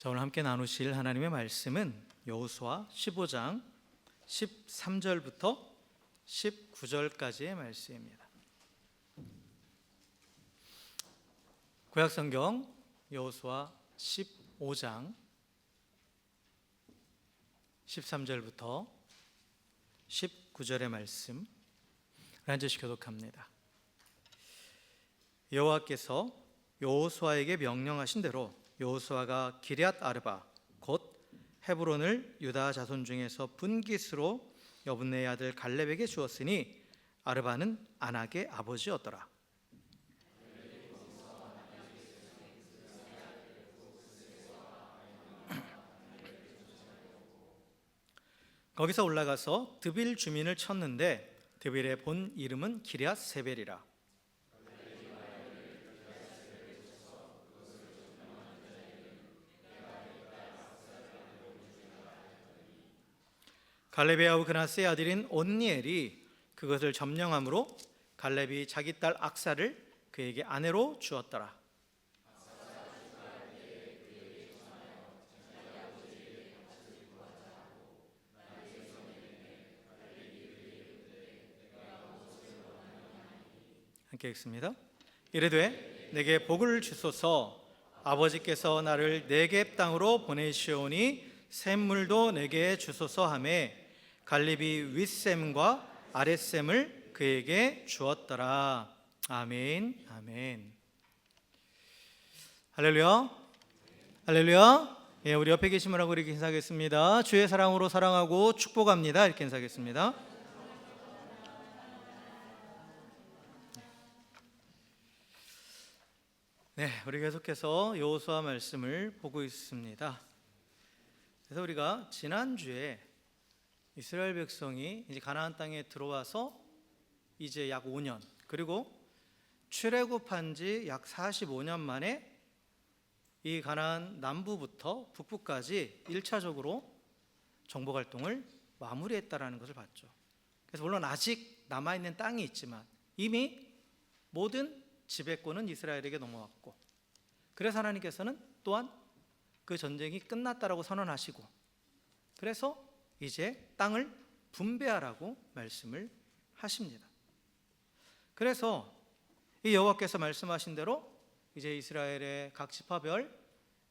자, 오늘 함께 나누실 하나님의 말씀은 여호수아 15장 13절부터 19절까지의 말씀입니다. 구약성경 여호수아 15장 13절부터 19절의 말씀 한 절씩 교독합니다. 여호와께서 여호수아에게 명령하신 대로 여호수아가 기럇 아르바 곧 헤브론을 유다 자손 중에서 분깃으로 여분네의 아들 갈렙에게 주었으니 아르바는 아낙의 아버지였더라. 거기서 올라가서 드빌 주민을 쳤는데 드빌의 본 이름은 기럇 세벨이라. 갈렙의 아우 그나스의 아들인 온니엘이 그것을 점령함으로 갈렙이 자기 딸 악사를 그에게 아내로 주었더라. 함께 읽습니다. 이르되 내게 복을 주소서. 아버지께서 나를 네겝 땅으로 보내시오니 샘물도 내게 주소서 하매 갈렙이 윗샘과 아랫샘을 그에게 주었더라. 아멘. 아멘. 할렐루야. 할렐루야. 예, 우리 옆에 계신 분하고 이렇게 인사하겠습니다. 주의 사랑으로 사랑하고 축복합니다. 이렇게 인사하겠습니다. 네, 우리 계속해서 여호수아 말씀을 보고 있습니다. 그래서 우리가 지난주에 이스라엘 백성이 이제 가나안 땅에 들어와서 이제 약 5년, 그리고 출애굽한 지 약 45년 만에 이 가나안 남부부터 북부까지 1차적으로 정복 활동을 마무리했다라는 것을 봤죠. 그래서 물론 아직 남아있는 땅이 있지만 이미 모든 지배권은 이스라엘에게 넘어왔고, 그래서 하나님께서는 또한 그 전쟁이 끝났다라고 선언하시고, 그래서 이제 땅을 분배하라고 말씀을 하십니다. 그래서 이 여호와께서 말씀하신 대로 이제 이스라엘의 각 지파별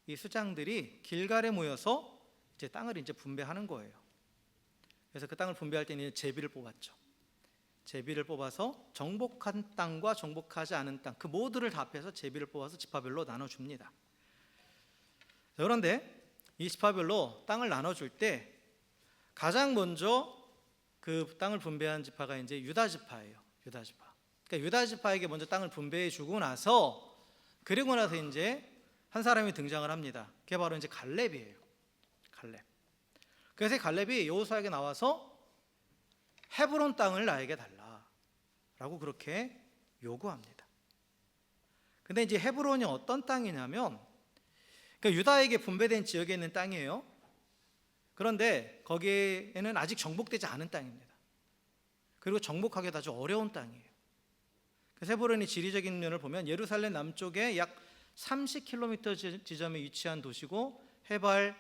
이 수장들이 길갈에 모여서 이제 땅을 이제 분배하는 거예요. 그래서 그 땅을 분배할 때는 제비를 뽑았죠. 제비를 뽑아서 정복한 땅과 정복하지 않은 땅, 그 모두를 다 합해서 제비를 뽑아서 지파별로 나눠줍니다. 그런데 이 지파별로 땅을 나눠줄 때 가장 먼저 그 땅을 분배한 지파가 이제 유다 지파예요. 유다 지파. 그러니까 유다 지파에게 먼저 땅을 분배해 주고 나서, 그리고 나서 이제 한 사람이 등장을 합니다. 그게 바로 이제 갈렙이에요. 갈렙. 그래서 갈렙이 여호수아에게 나와서 헤브론 땅을 나에게 달라라고 그렇게 요구합니다. 근데 이제 헤브론이 어떤 땅이냐면, 그러니까 유다에게 분배된 지역에 있는 땅이에요. 그런데 거기에는 아직 정복되지 않은 땅입니다. 그리고 정복하기도 아주 어려운 땅이에요. 그래서 헤브론이 지리적인 면을 보면 예루살렘 남쪽에 약 30km 지점에 위치한 도시고 해발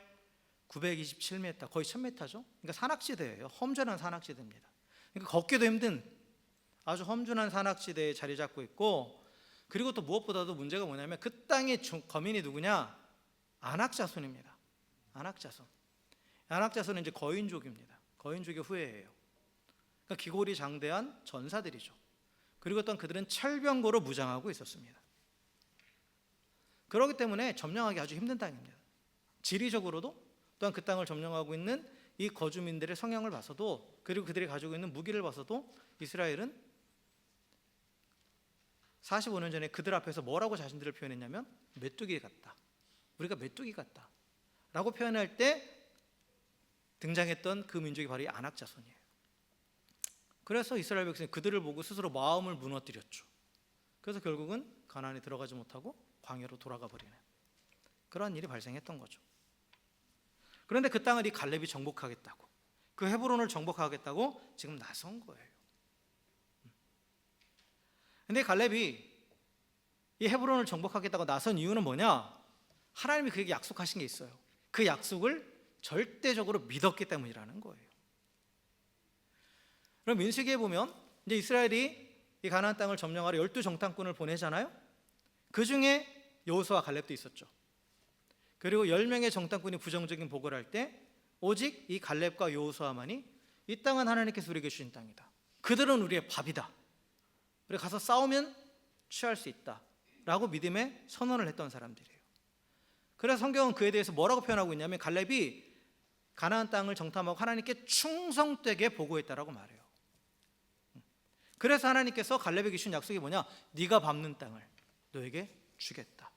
927m, 거의 1000m죠. 그러니까 산악지대예요. 험준한 산악지대입니다. 그러니까 걷기도 힘든 아주 험준한 산악지대에 자리 잡고 있고, 그리고 또 무엇보다도 문제가 뭐냐면 그 땅의 거민이 누구냐? 아낙 자손입니다. 아낙 자손. 아낙 자손은 이제 거인족입니다. 거인족의 후예예요. 그러니까 기골이 장대한 전사들이죠. 그리고 또한 그들은 철병거로 무장하고 있었습니다. 그렇기 때문에 점령하기 아주 힘든 땅입니다. 지리적으로도 또한 그 땅을 점령하고 있는 이 거주민들의 성향을 봐서도, 그리고 그들이 가지고 있는 무기를 봐서도 이스라엘은 45년 전에 그들 앞에서 뭐라고 자신들을 표현했냐면 메뚜기 같다. 우리가 메뚜기 같다 라고 표현할 때 등장했던 그 민족이 바로 이 아낙 자손이에요. 그래서 이스라엘 백성이 그들을 보고 스스로 마음을 무너뜨렸죠. 그래서 결국은 가나안에 들어가지 못하고 광야로 돌아가 버리는 그러한 일이 발생했던 거죠. 그런데 그 땅을 이 갈렙이 정복하겠다고, 그 헤브론을 정복하겠다고 지금 나선 거예요. 근데 갈렙이 이 헤브론을 정복하겠다고 나선 이유는 뭐냐? 하나님이 그에게 약속하신 게 있어요. 그 약속을 절대적으로 믿었기 때문이라는 거예요. 그럼 민수기에 보면 이제 이스라엘이 이 가나안 땅을 점령하러 12정탐꾼을 보내잖아요. 그 중에 여호수아와 갈렙도 있었죠. 그리고 10명의 정탐꾼이 부정적인 보고를 할 때 오직 이 갈렙과 여호수아만이 이 땅은 하나님께서 우리에게 주신 땅이다. 그들은 우리의 밥이다. 우리가 가서 싸우면 취할 수 있다. 라고 믿음의 선언을 했던 사람들이에요. 그래서 성경은 그에 대해서 뭐라고 표현하고 있냐면 갈렙이 가나안 땅을 정탐하고 하나님께 충성되게 보고했다라고 말해요. 그래서 하나님께서 갈렙에게 주신 약속이 뭐냐? 네가 밟는 땅을 너에게 주겠다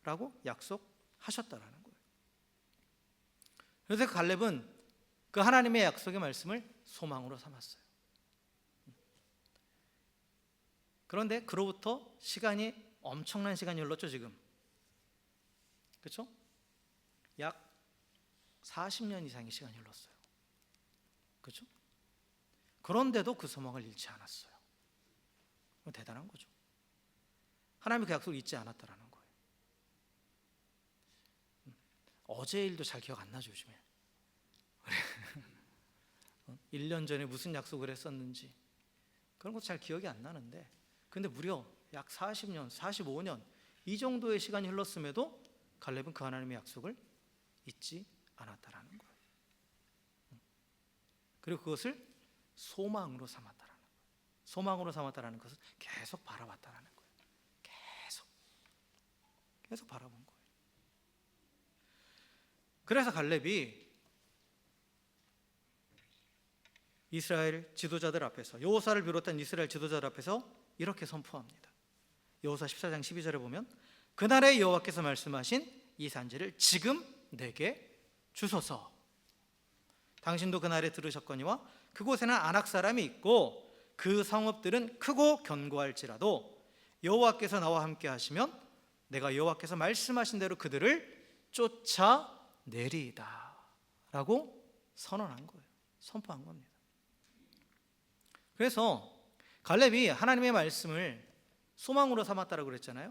라고 약속하셨다라는 거예요. 그래서 갈렙은 그 하나님의 약속의 말씀을 소망으로 삼았어요. 그런데 그로부터 시간이 엄청난 시간이 흘렀죠. 지금 그렇죠? 약 40년 이상의 시간이 흘렀어요. 그렇죠? 그런데도 그 소망을 잃지 않았어요. 대단한 거죠. 하나님이 그 약속을 잊지 않았다라는 거예요. 어제 일도 잘 기억 안 나죠, 요즘에. 1년 전에 무슨 약속을 했었는지 그런 것도 잘 기억이 안 나는데, 근데 무려 약 40년, 45년 이 정도의 시간이 흘렀음에도 갈렙은 그 하나님의 약속을 잊지 않았다라는 거예요. 그리고 그것을 소망으로 삼았다라는 거예요. 소망으로 삼았다라는 것은 계속 바라봤다라는 거예요. 계속 바라본 거예요. 그래서 갈렙이 이스라엘 지도자들 앞에서, 여호수아를 비롯한 이스라엘 지도자들 앞에서 이렇게 선포합니다. 여호수아 14장 12절에 보면 그날에 여호와께서 말씀하신 이 산지를 지금 내게 주소서. 당신도 그날에 들으셨거니와 그곳에는 아낙 사람이 있고 그 성읍들은 크고 견고할지라도 여호와께서 나와 함께 하시면 내가 여호와께서 말씀하신 대로 그들을 쫓아내리이다 라고 선언한 거예요. 선포한 겁니다. 그래서 갈렙이 하나님의 말씀을 소망으로 삼았다라고 그랬잖아요.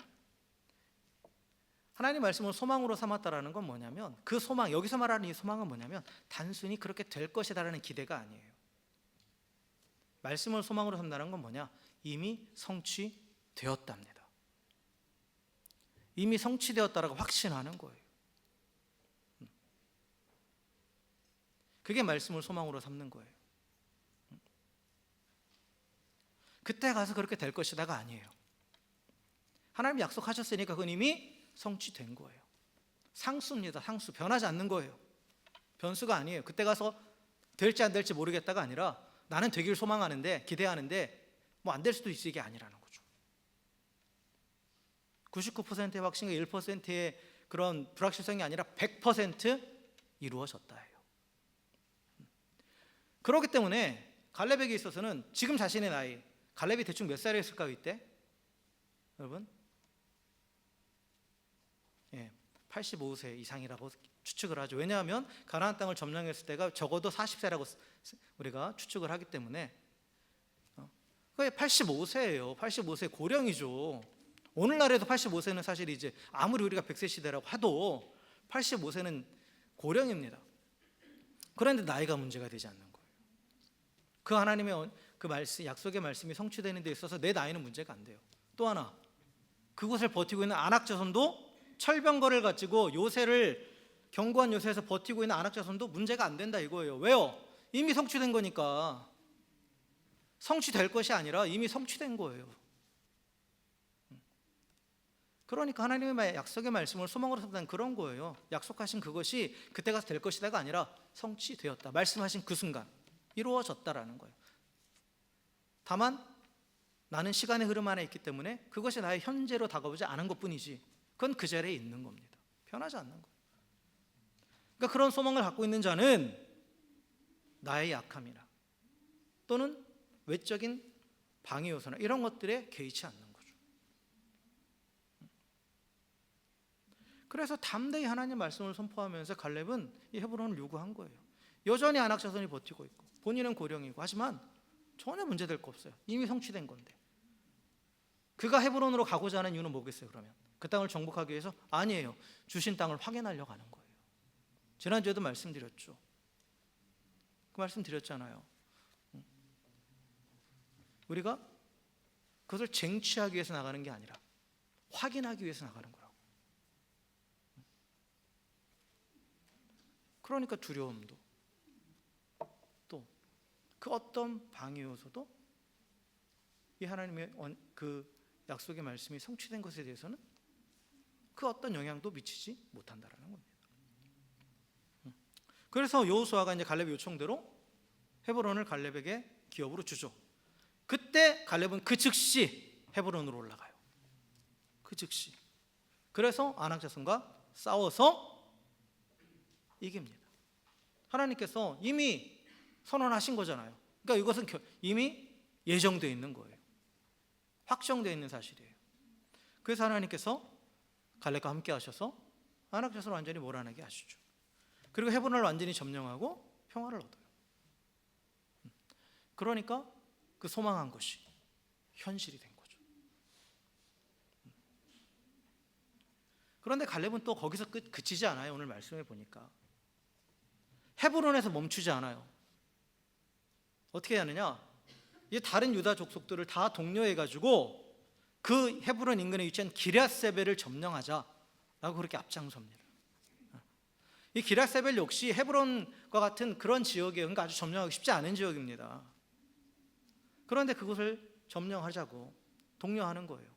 하나님의 말씀을 소망으로 삼았다라는 건 뭐냐면, 그 소망, 여기서 말하는 이 소망은 뭐냐면 단순히 그렇게 될 것이다라는 기대가 아니에요. 말씀을 소망으로 삼다는 건 뭐냐? 이미 성취되었답니다. 이미 성취되었다라고 확신하는 거예요. 그게 말씀을 소망으로 삼는 거예요. 그때 가서 그렇게 될 것이다가 아니에요. 하나님이 약속하셨으니까 그건 이미 성취된 거예요. 상수입니다. 상수. 변하지 않는 거예요. 변수가 아니에요. 그때 가서 될지 안 될지 모르겠다가 아니라 나는 되길 소망하는데, 기대하는데 뭐 안 될 수도 있어, 이게 아니라는 거죠. 99%의 확신과 1%의 그런 불확실성이 아니라 100% 이루어졌다예요. 그렇기 때문에 갈렙에게 있어서는 지금 자신의 나이, 갈렙이 대충 몇 살이었을까요 이때? 여러분? 85세 이상이라고 추측을 하죠. 왜냐하면 가나안 땅을 점령했을 때가 적어도 40세라고 우리가 추측을 하기 때문에 그게 85세예요. 85세 고령이죠. 오늘날에도 85세는 사실 이제 아무리 우리가 100세 시대라고 하도 85세는 고령입니다. 그런데 나이가 문제가 되지 않는 거예요. 그 하나님의 그 말씀, 약속의 말씀이 성취되는 데 있어서 내 나이는 문제가 안 돼요. 또 하나, 그곳을 버티고 있는 아낙 자손도 철병거를 가지고 요새를, 견고한 요새에서 버티고 있는 아낙 자손도 문제가 안 된다 이거예요. 왜요? 이미 성취된 거니까. 성취될 것이 아니라 이미 성취된 거예요. 그러니까 하나님의 약속의 말씀을 소망으로 삼는 그런 거예요. 약속하신 그것이 그때 가서 될 것이다가 아니라 성취되었다. 말씀하신 그 순간 이루어졌다라는 거예요. 다만 나는 시간의 흐름 안에 있기 때문에 그것이 나의 현재로 다가오지 않은 것뿐이지, 그건 그 자리에 있는 겁니다. 변하지 않는 거예요. 그러니까 그런 소망을 갖고 있는 자는 나의 약함이나 또는 외적인 방해 요소나 이런 것들에 개의치 않는 거죠. 그래서 담대히 하나님 말씀을 선포하면서 갈렙은 이 헤브론을 요구한 거예요. 여전히 아낙 자손이 버티고 있고 본인은 고령이고 하지만 전혀 문제될 거 없어요. 이미 성취된 건데. 그가 헤브론으로 가고자 하는 이유는 뭐겠어요? 그러면 그 땅을 정복하기 위해서? 아니에요. 주신 땅을 확인하려고 하는 거예요. 지난주에도 말씀드렸죠. 그 말씀 드렸잖아요. 우리가 그것을 쟁취하기 위해서 나가는 게 아니라 확인하기 위해서 나가는 거라고. 그러니까 두려움도 또 그 어떤 방해 요소도 이 하나님의 그 약속의 말씀이 성취된 것에 대해서는 그 어떤 영향도 미치지 못한다라는 겁니다. 그래서 여호수아가 이제 갈렙의 요청대로 헤브론을 갈렙에게 기업으로 주죠. 그때 갈렙은 그 즉시 헤브론으로 올라가요. 그 즉시. 그래서 아낙 자손과 싸워서 이깁니다. 하나님께서 이미 선언하신 거잖아요. 그러니까 이것은 이미 예정되어 있는 거예요. 확정되어 있는 사실이에요. 그래서 하나님께서 갈렙과 함께 하셔서 아낙 자손을 완전히 몰아내게 하시죠. 그리고 헤브론을 완전히 점령하고 평화를 얻어요. 그러니까 그 소망한 것이 현실이 된 거죠. 그런데 갈렙은 또 거기서 그치지 않아요. 오늘 말씀해 보니까 헤브론에서 멈추지 않아요. 어떻게 하느냐? 이 다른 유다 족속들을 다 독려해가지고 그 헤브론 인근에 위치한 기럇세벨을 점령하자라고 그렇게 앞장섭니다. 이 기럇세벨 역시 헤브론과 같은 그런 지역에 그러니까 아주 점령하기 쉽지 않은 지역입니다. 그런데 그곳을 점령하자고 독려하는 거예요.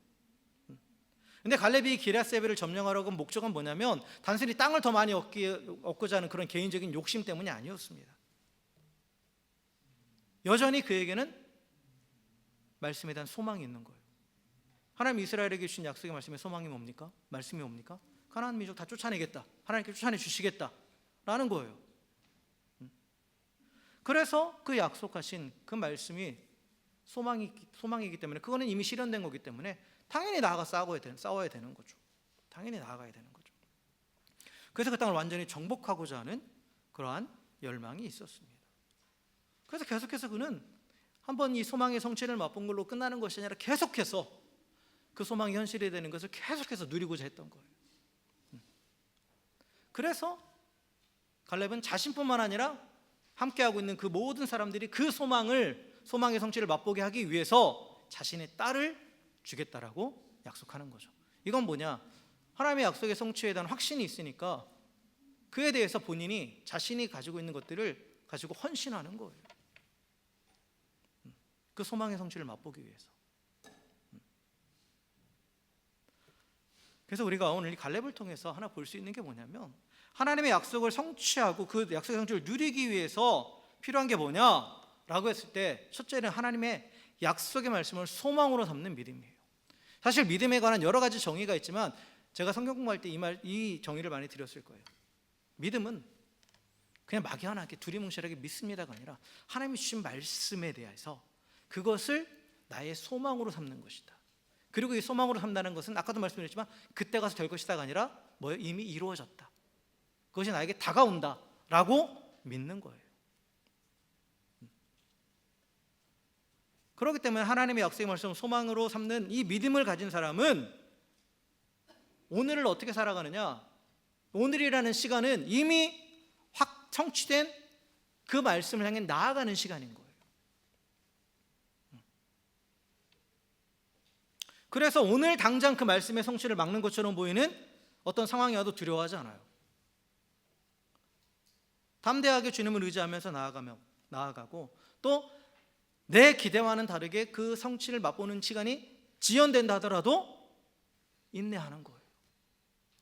근데 갈렙이 기럇세벨을 점령하려고 한 목적은 뭐냐면 단순히 땅을 더 많이 얻고자 하는 그런 개인적인 욕심 때문이 아니었습니다. 여전히 그에게는 말씀에 대한 소망이 있는 거예요. 하나님 이스라엘에게 주신 약속의 말씀의 소망이 뭡니까? 말씀이 뭡니까? 가나안 민족 다 쫓아내겠다. 하나님께 쫓아내 주시겠다라는 거예요. 그래서 그 약속하신 그 말씀이 소망이기 때문에 그거는 이미 실현된 거기 때문에 당연히 나아가 싸워야 되는 거죠. 당연히 나아가야 되는 거죠. 그래서 그 땅을 완전히 정복하고자 하는 그러한 열망이 있었습니다. 그래서 계속해서 그는 한번 이 소망의 성취를 맛본 걸로 끝나는 것이 아니라 계속해서 그 소망이 현실이 되는 것을 계속해서 누리고자 했던 거예요. 그래서 갈렙은 자신뿐만 아니라 함께하고 있는 그 모든 사람들이 그 소망의 성취를 맛보게 하기 위해서 자신의 딸을 주겠다라고 약속하는 거죠. 이건 뭐냐? 하나님의 약속의 성취에 대한 확신이 있으니까 그에 대해서 본인이 자신이 가지고 있는 것들을 가지고 헌신하는 거예요. 그 소망의 성취를 맛보기 위해서. 그래서 우리가 오늘 이 갈렙을 통해서 하나 볼 수 있는 게 뭐냐면 하나님의 약속을 성취하고 그 약속의 성취를 누리기 위해서 필요한 게 뭐냐라고 했을 때 첫째는 하나님의 약속의 말씀을 소망으로 삼는 믿음이에요. 사실 믿음에 관한 여러 가지 정의가 있지만 제가 성경 공부할 때 이 정의를 많이 드렸을 거예요. 믿음은 그냥 막연하게 두리뭉실하게 믿습니다가 아니라 하나님이 주신 말씀에 대해서 그것을 나의 소망으로 삼는 것이다. 그리고 이 소망으로 삼다는 것은 아까도 말씀드렸지만 그때 가서 될 것이다가 아니라 뭐예요? 이미 이루어졌다. 그것이 나에게 다가온다라고 믿는 거예요. 그렇기 때문에 하나님의 약속의 말씀을 소망으로 삼는 이 믿음을 가진 사람은 오늘을 어떻게 살아가느냐? 오늘이라는 시간은 이미 확 성취된 그 말씀을 향해 나아가는 시간인 거예요. 그래서 오늘 당장 그 말씀의 성취를 막는 것처럼 보이는 어떤 상황이 와도 두려워하지 않아요. 담대하게 주님을 의지하면서 나아가고 또 내 기대와는 다르게 그 성취를 맛보는 시간이 지연된다 하더라도 인내하는 거예요.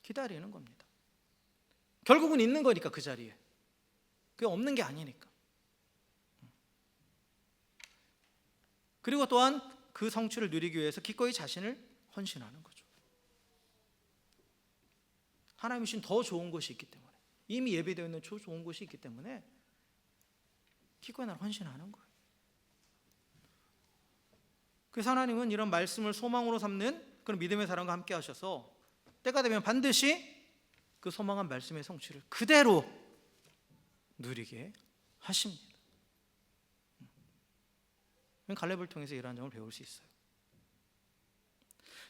기다리는 겁니다. 결국은 있는 거니까 그 자리에. 그게 없는 게 아니니까. 그리고 또한 그 성취를 누리기 위해서 기꺼이 자신을 헌신하는 거죠. 하나님이 주신 더 좋은 것이 있기 때문에 이미 예배되어 있는 좋은 것이 있기 때문에 기꺼이 나를 헌신하는 거예요. 그래서 하나님은 이런 말씀을 소망으로 삼는 그런 믿음의 사람과 함께 하셔서 때가 되면 반드시 그 소망한 말씀의 성취를 그대로 누리게 하십니다. 갈렙을 통해서 이러한 점을 배울 수 있어요.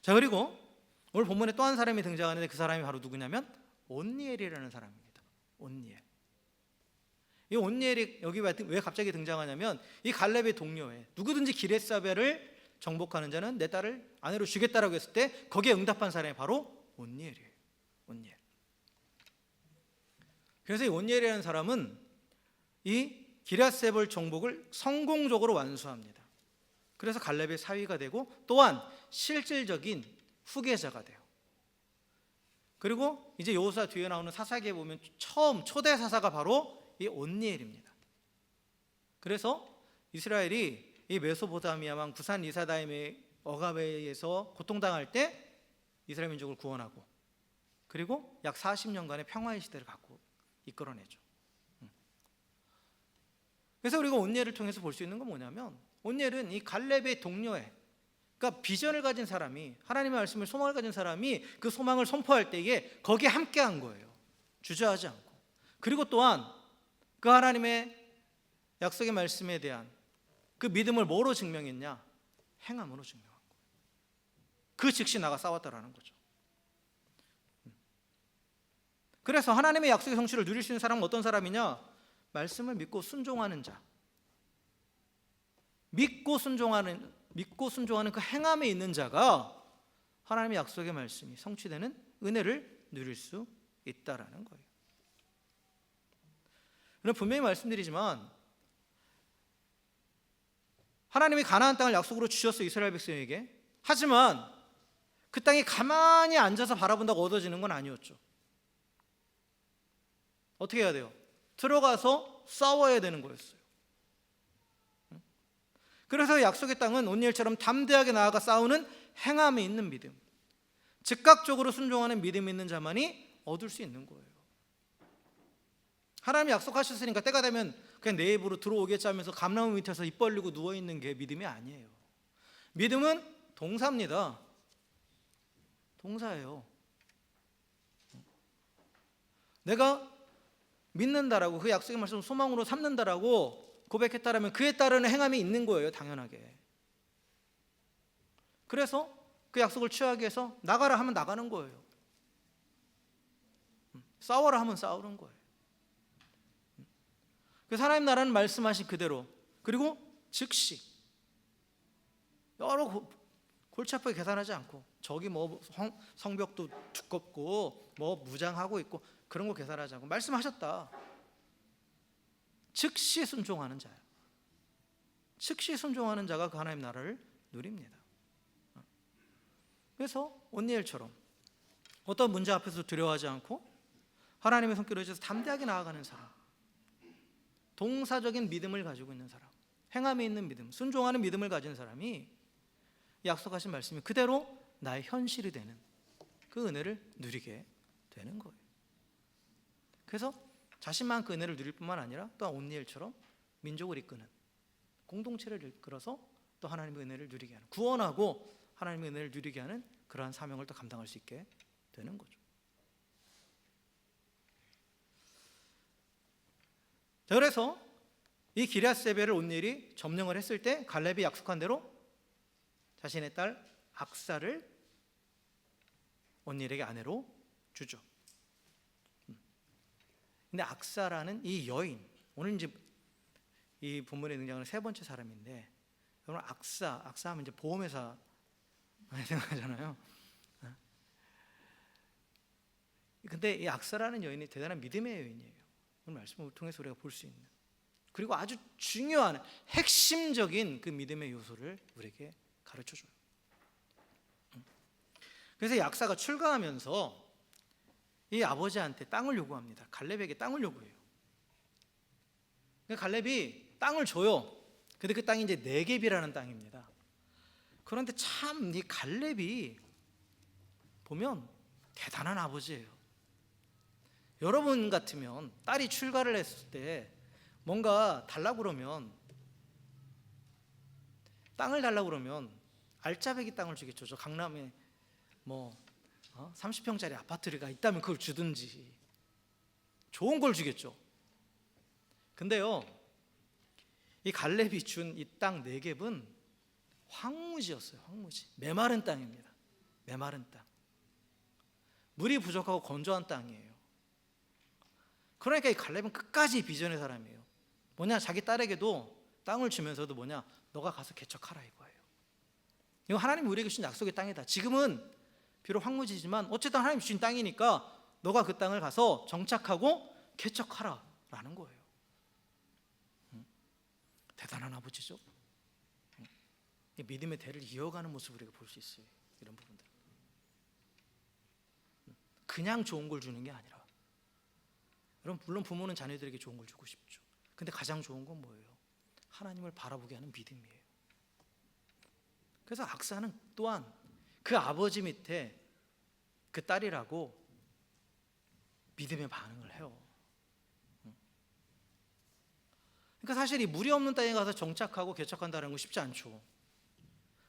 자, 그리고 오늘 본문에 또 한 사람이 등장하는데 그 사람이 바로 누구냐면 온니엘이라는 사람입니다. 온니엘. 이 온니엘이 여기 왜 갑자기 등장하냐면 이 갈렙의 동료에 누구든지 기렛사벨을 정복하는 자는 내 딸을 아내로 주겠다라고 했을 때 거기에 응답한 사람이 바로 온니엘이에요. 온니엘. 그래서 이 온니엘이라는 사람은 이 기렛사벨 정복을 성공적으로 완수합니다. 그래서 갈렙의 사위가 되고 또한 실질적인 후계자가 돼요. 그리고 이제 여호수아 뒤에 나오는 사사기에 보면 처음 초대 사사가 바로 이 온니엘입니다. 그래서 이스라엘이 이 메소포타미아 왕 구산 리사다임의 억압에 의해서 고통당할 때 이스라엘 민족을 구원하고 그리고 약 40년간의 평화의 시대를 갖고 이끌어내죠. 그래서 우리가 온니엘을 통해서 볼 수 있는 건 뭐냐면 온니엘은 이 갈렙의 동료에 그러니까 비전을 가진 사람이 하나님의 말씀을 소망을 가진 사람이 그 소망을 선포할 때에 거기에 함께한 거예요. 주저하지 않고. 그리고 또한 그 하나님의 약속의 말씀에 대한 그 믿음을 뭐로 증명했냐? 행함으로 증명한 거예요. 그 즉시 나가 싸웠다라는 거죠. 그래서 하나님의 약속의 성취를 누릴 수 있는 사람은 어떤 사람이냐? 말씀을 믿고 순종하는 자. 믿고 순종하는 그 행함에 있는 자가 하나님의 약속의 말씀이 성취되는 은혜를 누릴 수 있다라는 거예요. 그럼 분명히 말씀드리지만 하나님이 가나안 땅을 약속으로 주셨어요, 이스라엘 백성에게. 하지만 그 땅이 가만히 앉아서 바라본다고 얻어지는 건 아니었죠. 어떻게 해야 돼요? 들어가서 싸워야 되는 거였어요. 그래서 약속의 땅은 온니엘처럼 담대하게 나아가 싸우는 행함이 있는 믿음, 즉각적으로 순종하는 믿음이 있는 자만이 얻을 수 있는 거예요. 하나님이 약속하셨으니까 때가 되면 그냥 내 입으로 들어오겠지 하면서 감나무 밑에서 입 벌리고 누워있는 게 믿음이 아니에요. 믿음은 동사입니다. 동사예요. 내가 믿는다라고 그 약속의 말씀을 소망으로 삼는다라고 고백했다라면 그에 따르는 행함이 있는 거예요. 당연하게. 그래서 그 약속을 취하기 위해서 나가라 하면 나가는 거예요. 싸워라 하면 싸우는 거예요. 그래서 하나님 나라는 말씀하신 그대로 그리고 즉시 여러 골치 아프게 계산하지 않고 저기 뭐 성벽도 두껍고 뭐 무장하고 있고 그런 거 계산하지 않고 말씀하셨다. 즉시 순종하는 자예요. 즉시 순종하는 자가 그 하나님 나라를 누립니다. 그래서 온니엘처럼 어떤 문제 앞에서 두려워하지 않고 하나님의 손길을 의지해서 담대하게 나아가는 사람, 동사적인 믿음을 가지고 있는 사람, 행함에 있는 믿음, 순종하는 믿음을 가진 사람이 약속하신 말씀이 그대로 나의 현실이 되는 그 은혜를 누리게 되는 거예요. 그래서 자신만 그 은혜를 누릴 뿐만 아니라 또한 온니엘처럼 민족을 이끄는, 공동체를 이끌어서 또 하나님의 은혜를 누리게 하는, 구원하고 하나님의 은혜를 누리게 하는 그러한 사명을 또 감당할 수 있게 되는 거죠. 자, 그래서 이 기럇세벨을 온니엘이 점령을 했을 때 갈렙이 약속한 대로 자신의 딸 악사를 온니엘에게 아내로 주죠. 근데 악사라는 이 여인, 오늘 이제 이 본문에 등장하는 세 번째 사람인데, 여러분 악사 하면 이제 보험회사 많이 생각하잖아요. 근데 이 악사라는 여인이 대단한 믿음의 여인이에요. 오늘 말씀을 통해서 우리가 볼 수 있는, 그리고 아주 중요한 핵심적인 그 믿음의 요소를 우리에게 가르쳐줘요. 그래서 이 악사가 출가하면서 이 아버지한테 땅을 요구합니다. 갈렙에게 땅을 요구해요. 갈렙이 땅을 줘요. 근데 그 땅이 이제 네겝이라는 땅입니다. 그런데 참 이 갈렙이 보면 대단한 아버지예요. 여러분 같으면 딸이 출가를 했을 때 뭔가 달라고 그러면, 땅을 달라고 그러면 알짜배기 땅을 주겠죠. 저 강남에 뭐 30평짜리 아파트가 있다면 그걸 주든지 좋은 걸 주겠죠. 근데요, 이 갈렙이 준 이 땅 네겝은 황무지였어요. 황무지, 메마른 땅입니다. 메마른 땅. 물이 부족하고 건조한 땅이에요. 그러니까 이 갈렙은 끝까지 비전의 사람이에요. 뭐냐, 자기 딸에게도 땅을 주면서도 뭐냐, 너가 가서 개척하라 이거예요. 이거 하나님이 우리에게 주신 약속의 땅이다. 지금은 비록 황무지지만 어쨌든 하나님 주신 땅이니까 너가 그 땅을 가서 정착하고 개척하라 라는 거예요. 대단한 아버지죠. 믿음의 대를 이어가는 모습을 우리가 볼 수 있어요. 이런 부분들. 그냥 좋은 걸 주는 게 아니라, 여러분 물론 부모는 자녀들에게 좋은 걸 주고 싶죠. 근데 가장 좋은 건 뭐예요? 하나님을 바라보게 하는 믿음이에요. 그래서 악사는 또한 그 아버지 밑에 그 딸이라고 믿음의 반응을 해요. 그러니까 사실 이 물이 없는 땅에 가서 정착하고 개척한다는 건 쉽지 않죠.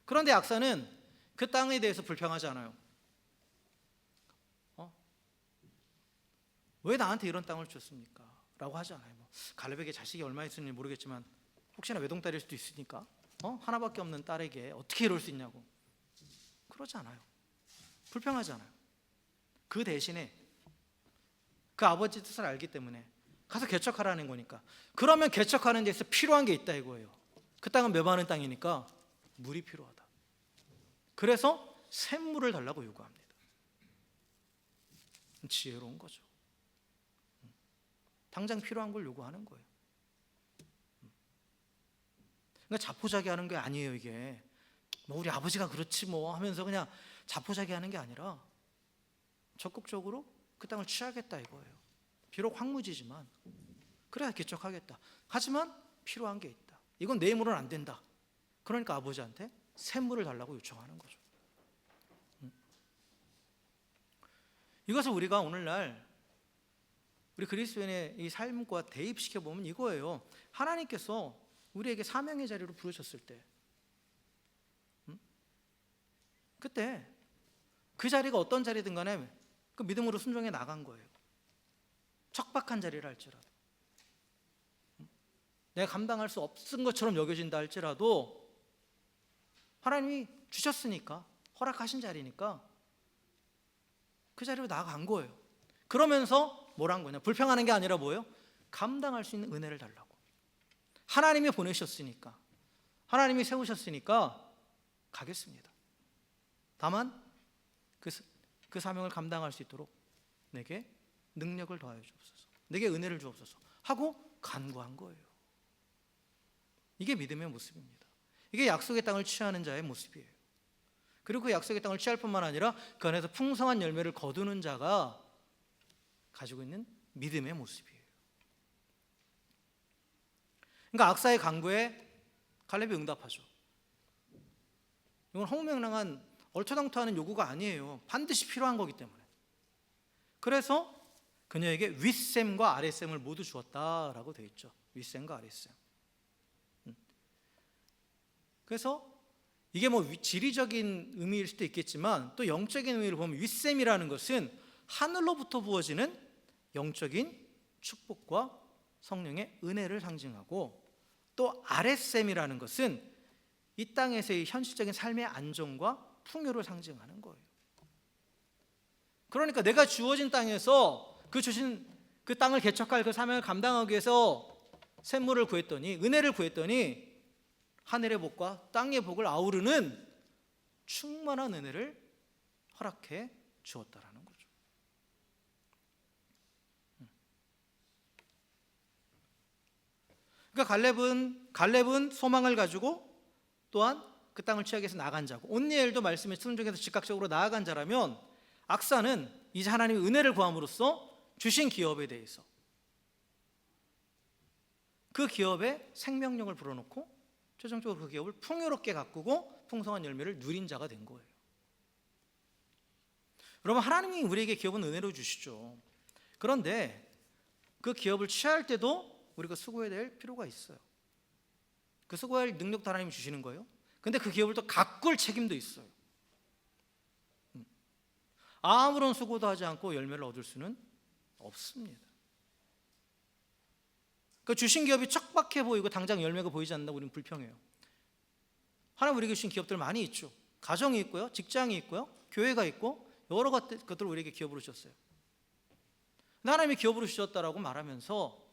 그런데 악사는 그 땅에 대해서 불평하지 않아요. 왜 나한테 이런 땅을 줬습니까? 라고 하지 않아요. 갈렙에게 자식이 얼마 있었는지 모르겠지만 혹시나 외동딸일 수도 있으니까 하나밖에 없는 딸에게 어떻게 이럴 수 있냐고 그러지 않아요. 불평하지 않아요. 그 대신에 그 아버지 뜻을 알기 때문에 가서 개척하라는 거니까, 그러면 개척하는 데서 필요한 게 있다 이거예요. 그 땅은 메마른 땅이니까 물이 필요하다. 그래서 샘물을 달라고 요구합니다. 지혜로운 거죠. 당장 필요한 걸 요구하는 거예요. 그러니까 자포자기하는 게 아니에요. 이게 뭐 우리 아버지가 그렇지 뭐 하면서 그냥 자포자기하는 게 아니라 적극적으로 그 땅을 취하겠다 이거예요. 비록 황무지지만 그래야 개척하겠다. 하지만 필요한 게 있다. 이건 내 힘으로는 안 된다. 그러니까 아버지한테 샘물을 달라고 요청하는 거죠. 이것을 우리가 오늘날 우리 그리스도인의 이 삶과 대입시켜 보면 이거예요. 하나님께서 우리에게 사명의 자리로 부르셨을 때, 그때 그 자리가 어떤 자리든 간에 그 믿음으로 순종해 나간 거예요. 척박한 자리를 할지라도, 내가 감당할 수 없은 것처럼 여겨진다 할지라도 하나님이 주셨으니까, 허락하신 자리니까 그 자리로 나아간 거예요. 그러면서 뭐란 거냐, 불평하는 게 아니라 뭐예요? 감당할 수 있는 은혜를 달라고. 하나님이 보내셨으니까, 하나님이 세우셨으니까 가겠습니다. 다만 그 사명을 감당할 수 있도록 내게 능력을 더하여 주옵소서, 내게 은혜를 주옵소서 하고 간구한 거예요. 이게 믿음의 모습입니다. 이게 약속의 땅을 취하는 자의 모습이에요. 그리고 그 약속의 땅을 취할 뿐만 아니라 그 안에서 풍성한 열매를 거두는 자가 가지고 있는 믿음의 모습이에요. 그러니까 악사의 간구에 갈렙이 응답하죠. 이건 허무맹랑한 얼토당토하는 요구가 아니에요. 반드시 필요한 거기 때문에. 그래서 그녀에게 윗셈과 아랫셈을 모두 주었다라고 되어 있죠. 윗셈과 아랫셈. 그래서 이게 뭐 지리적인 의미일 수도 있겠지만 또 영적인 의미를 보면 윗셈이라는 것은 하늘로부터 부어지는 영적인 축복과 성령의 은혜를 상징하고, 또 아랫셈이라는 것은 이 땅에서의 현실적인 삶의 안정과 풍요를 상징하는 거예요. 그러니까 내가 주어진 땅에서 그 주신 그 땅을 개척할 그 사명을 감당하기 위해서 샘물을 구했더니, 은혜를 구했더니 하늘의 복과 땅의 복을 아우르는 충만한 은혜를 허락해 주었다라는 거죠. 그러니까 갈렙은 소망을 가지고 또한 그 땅을 취하기 위해서 나아간 자고, 온니엘도 말씀에 순종해서 즉각적으로 나아간 자라면, 악사는 이제 하나님의 은혜를 구함으로써 주신 기업에 대해서 그 기업에 생명력을 불어넣고 최종적으로 그 기업을 풍요롭게 가꾸고 풍성한 열매를 누린 자가 된 거예요. 여러분, 하나님이 우리에게 기업은 은혜로 주시죠. 그런데 그 기업을 취할 때도 우리가 수고해야 될 필요가 있어요. 그 수고할 능력도 하나님이 주시는 거예요. 근데 그 기업을 또 가꿀 책임도 있어요. 아무런 수고도 하지 않고 열매를 얻을 수는 없습니다. 그 주신 기업이 척박해 보이고 당장 열매가 보이지 않는다고 우리는 불평해요. 하나님 우리에게 주신 기업들 많이 있죠. 가정이 있고요, 직장이 있고요, 교회가 있고 여러 것들을 우리에게 기업으로 주셨어요. 근데 하나님이 기업으로 주셨다라고 말하면서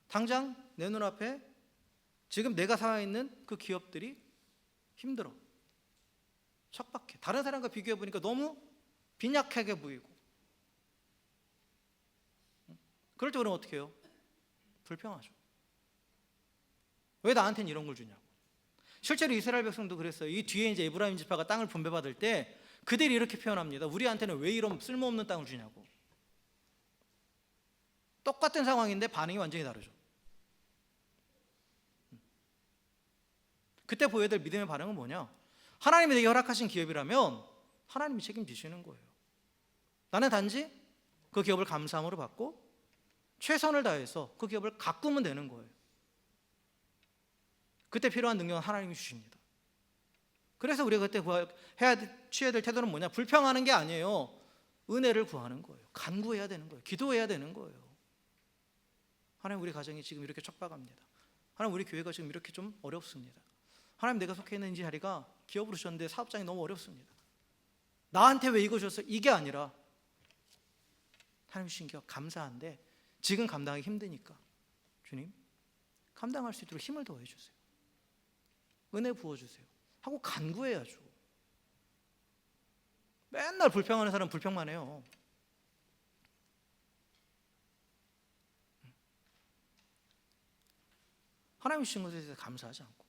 당장 내 눈앞에 지금 내가 살아있는 그 기업들이 힘들어, 척박해. 다른 사람과 비교해 보니까 너무 빈약하게 보이고, 그럴 때 우리는 어떻게 해요? 불평하죠. 왜 나한테는 이런 걸 주냐고. 실제로 이스라엘 백성도 그랬어요. 이 뒤에 이제 에브라임 지파가 땅을 분배받을 때 그들이 이렇게 표현합니다. 우리한테는 왜 이런 쓸모없는 땅을 주냐고. 똑같은 상황인데 반응이 완전히 다르죠. 그때 보여야 될 믿음의 반응은 뭐냐? 하나님이 내게 허락하신 기업이라면 하나님이 책임지시는 거예요. 나는 단지 그 기업을 감사함으로 받고 최선을 다해서 그 기업을 가꾸면 되는 거예요. 그때 필요한 능력은 하나님이 주십니다. 그래서 우리가 그때 취해야 될 태도는 뭐냐? 불평하는 게 아니에요. 은혜를 구하는 거예요. 간구해야 되는 거예요. 기도해야 되는 거예요. 하나님, 우리 가정이 지금 이렇게 척박합니다. 하나님, 우리 교회가 지금 이렇게 좀 어렵습니다. 하나님, 내가 속해 있는 이 자리가 기업으로 주셨는데 사업장이 너무 어렵습니다. 나한테 왜 이거 줬어? 이게 아니라 하나님 주신 기업 감사한데 지금 감당하기 힘드니까 주님, 감당할 수 있도록 힘을 더해 주세요. 은혜 부어주세요 하고 간구해야죠. 맨날 불평하는 사람은 불평만 해요. 하나님 주신 것에 대해서 감사하지 않고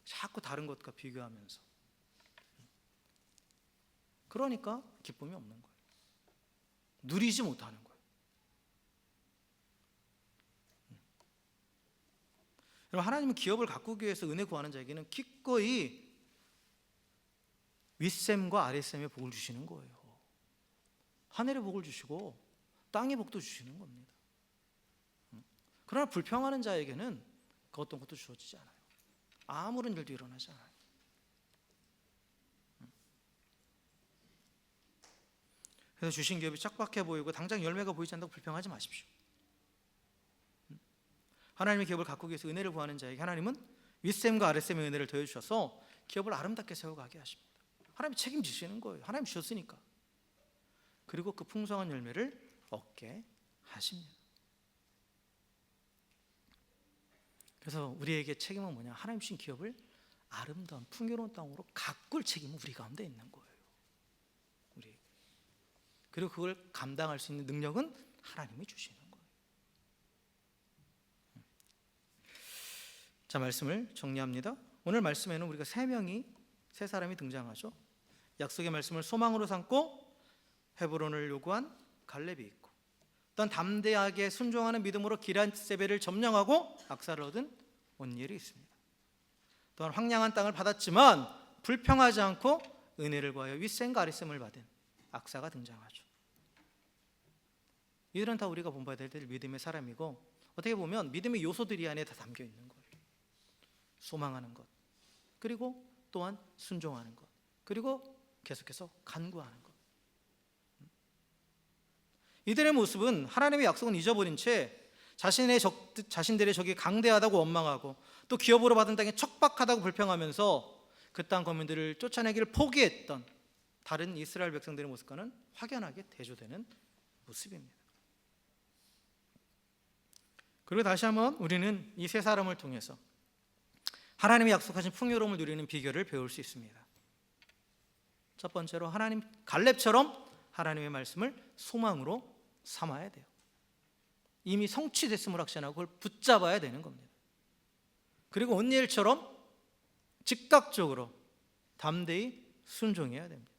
자꾸 다른 것과 비교하면서, 그러니까 기쁨이 없는 거예요. 누리지 못하는 거예요. 여러분, 하나님은 기업을 가꾸기 위해서 은혜 구하는 자에게는 기꺼이 윗셈과 아랫셈의 복을 주시는 거예요. 하늘의 복을 주시고 땅의 복도 주시는 겁니다. 그러나 불평하는 자에게는 그 어떤 것도 주어지지 않아요. 아무런 일도 일어나지 않아요. 그래서 주신 기업이 척박해 보이고 당장 열매가 보이지 않는다고 불평하지 마십시오. 하나님의 기업을 가꾸기 위해서 은혜를 구하는 자에게 하나님은 윗셈과 아랫셈의 은혜를 더해 주셔서 기업을 아름답게 세워가게 하십니다. 하나님이 책임지시는 거예요. 하나님 주셨으니까. 그리고 그 풍성한 열매를 얻게 하십니다. 그래서 우리에게 책임은 뭐냐? 하나님 주신 기업을 아름다운 풍요로운 땅으로 가꿀 책임은 우리 가운데 있는 거예요. 우리. 그리고 그걸 감당할 수 있는 능력은 하나님이 주시는 거예요. 자, 말씀을 정리합니다. 오늘 말씀에는 우리가 세 사람이 등장하죠. 약속의 말씀을 소망으로 삼고 헤브론을 요구한 갈렙이 있고, 또한 담대하게 순종하는 믿음으로 기럇세벨을 점령하고 악사를 얻은 온니엘이 있습니다. 또한 황량한 땅을 받았지만 불평하지 않고 은혜를 구하여 윗셈과 아랫셈을 받은 악사가 등장하죠. 이들은 다 우리가 본받아야 될 믿음의 사람이고, 어떻게 보면 믿음의 요소들이 안에 다 담겨 있는 거예요. 소망하는 것, 그리고 또한 순종하는 것, 그리고 계속해서 간구하는 것. 이들의 모습은 하나님의 약속은 잊어버린 채 자신들의 적이 강대하다고 원망하고 또 기업으로 받은 땅이 척박하다고 불평하면서 그 땅 거민들을 쫓아내기를 포기했던 다른 이스라엘 백성들의 모습과는 확연하게 대조되는 모습입니다. 그리고 다시 한번 우리는 이 세 사람을 통해서 하나님이 약속하신 풍요로움을 누리는 비결을 배울 수 있습니다. 첫 번째로 갈렙처럼 하나님의 말씀을 소망으로 삼아야 돼요. 이미 성취됐음을 확신하고 그걸 붙잡아야 되는 겁니다. 그리고 온니엘처럼 즉각적으로 담대히 순종해야 됩니다.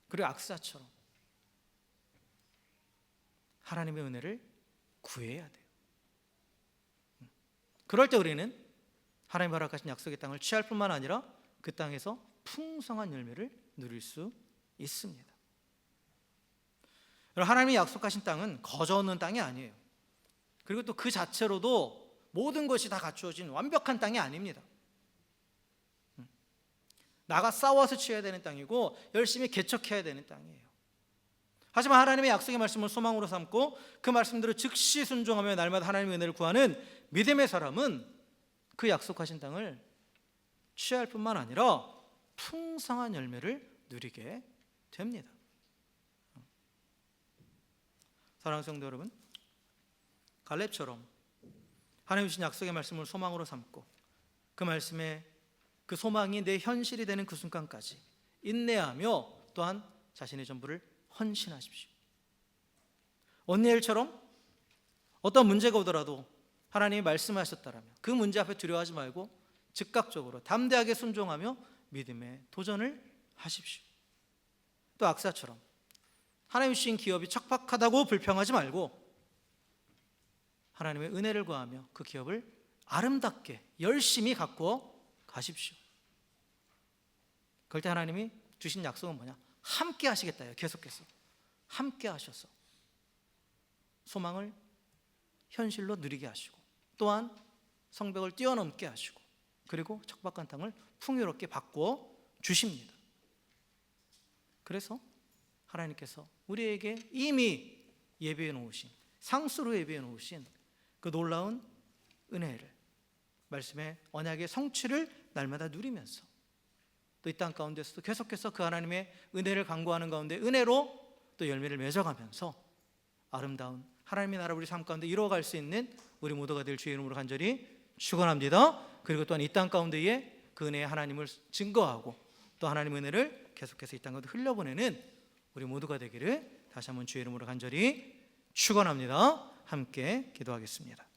그리고 악사처럼 하나님의 은혜를 구해야 돼요. 그럴 때 우리는 하나님 허락하신 약속의 땅을 취할 뿐만 아니라 그 땅에서 풍성한 열매를 누릴 수 있습니다. 하나님이 약속하신 땅은 거저없는 땅이 아니에요. 그리고 또 그 자체로도 모든 것이 다 갖추어진 완벽한 땅이 아닙니다. 나가 싸워서 취해야 되는 땅이고 열심히 개척해야 되는 땅이에요. 하지만 하나님의 약속의 말씀을 소망으로 삼고 그 말씀대로 즉시 순종하며 날마다 하나님의 은혜를 구하는 믿음의 사람은 그 약속하신 땅을 취할 뿐만 아니라 풍성한 열매를 누리게 됩니다. 사랑하는 성도 여러분, 갈렙처럼 하나님 주신 약속의 말씀을 소망으로 삼고 그 말씀에 그 소망이 내 현실이 되는 그 순간까지 인내하며 또한 자신의 전부를 헌신하십시오. 언니엘처럼 어떤 문제가 오더라도 하나님이 말씀하셨다라면 그 문제 앞에 두려워하지 말고 즉각적으로 담대하게 순종하며 믿음의 도전을 하십시오. 또 악사처럼 하나님 주신 기업이 척박하다고 불평하지 말고 하나님의 은혜를 구하며 그 기업을 아름답게 열심히 가꾸어 가십시오. 그럴 때 하나님이 주신 약속은 뭐냐? 함께 하시겠다요. 계속해서 함께 하셔서 소망을 현실로 누리게 하시고 또한 성벽을 뛰어넘게 하시고 그리고 척박한 땅을 풍요롭게 바꾸어 주십니다. 그래서 하나님께서 우리에게 이미 예비해 놓으신, 상수로 예비해 놓으신 그 놀라운 은혜를, 말씀의 언약의 성취를 날마다 누리면서 또 이 땅 가운데서도 계속해서 그 하나님의 은혜를 간구하는 가운데 은혜로 또 열매를 맺어가면서 아름다운 하나님의 나라 우리 삶 가운데 이루어갈 수 있는 우리 모두가 될 주의 이름으로 간절히 축원합니다. 그리고 또한 이 땅 가운데에 그 은혜의 하나님을 증거하고 또 하나님의 은혜를 계속해서 이 땅 가운데 흘려보내는 우리 모두가 되기를 다시 한번 주의 이름으로 간절히 축원합니다. 함께 기도하겠습니다.